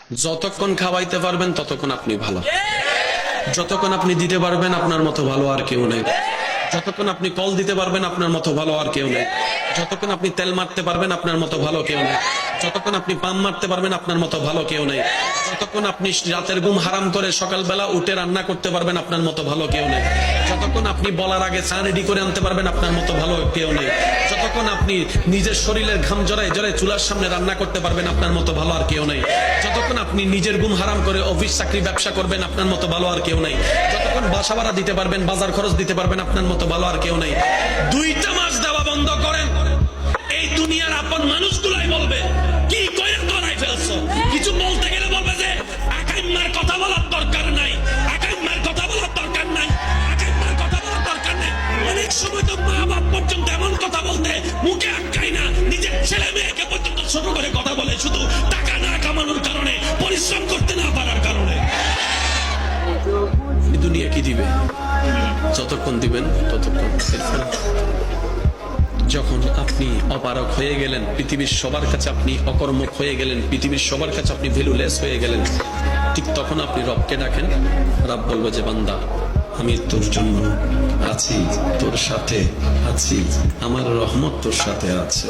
যতক্ষণ খাওয়াইতে পারবেন ততক্ষণ আপনি ভালো, যতক্ষণ আপনি দিতে পারবেন আপনার মতো ভালো আর কেউ নেই, যতক্ষণ আপনি কল দিতে পারবেন আপনার মতো ভালো আর কেউ নেই, যতক্ষণ আপনি তেল মারতে পারবেন আপনার মতো ভালো কেউ নেই, যতক্ষণ আপনি পাম মারতে পারবেন আপনার মতো ভালো কেউ নেই, যতক্ষণ আপনি রাতের ঘুম হারাম করে সকালবেলা উঠে রান্না করতে পারবেন আপনার মতো ভালো কেউ নেই, যতক্ষণ আপনি বলার আগে চা রেডি করে আনতে পারবেন আপনার মতো ভালো কেউ নেই, যতক্ষণ আপনি নিজের শরীরের ঘাম জড়ায় জড়ায় চুলার সামনে রান্না করতে পারবেন আপনার মতো ভালো আর কেউ নেই, যতক্ষণ আপনি নিজের ঘুম হারাম করে অফিস চাকরি ব্যবসা করবেন আপনার মতো ভালো আর কেউ নেই, যতক্ষণ বাসা ভাড়া দিতে পারবেন বাজার খরচ দিতে পারবেন আপনার মতো ভালো আর কেউ নেই। 2টা মাস দেওয়া বন্ধ করেন, এই দুনিয়ার আপন মানুষগুলাই বলবে কি কইরা করাই ফেলছো, কিছু বলতে গেলে বলবে যে আকাইম্মার কথা বলার দরকার নাই, আকাইম্মার কথা বলার দরকার নাই, আকাইম্মার কথা বলার দরকার নাই। অনেক সময় তো মা বাপ পর্যন্ত এমন কথা বলতে মুখে আটকায় না, নিজের ছেলে মেয়েকে পর্যন্ত ছোট করে কথা বলে, শুধু টাকা না কামানোর কারণে, পরিশ্রম করতে না পারার কারণে। এই দুনিয়া কি দিবে? যতক্ষণ দিবেন ততক্ষণ। যখন আপনি অপারক হয়ে গেলেন, পৃথিবীর সবার কাছে আপনি অকর্মক হয়ে গেলেন, পৃথিবীর সবার কাছে আপনি ভ্যালুলেস হয়ে গেলেন, ঠিক তখন আপনি রবকে ডাকেন, রব বলবে যে বান্দা আমি তোর জন্য আছি, তোর সাথে আছি, আমার রহমত তোর সাথে আছে।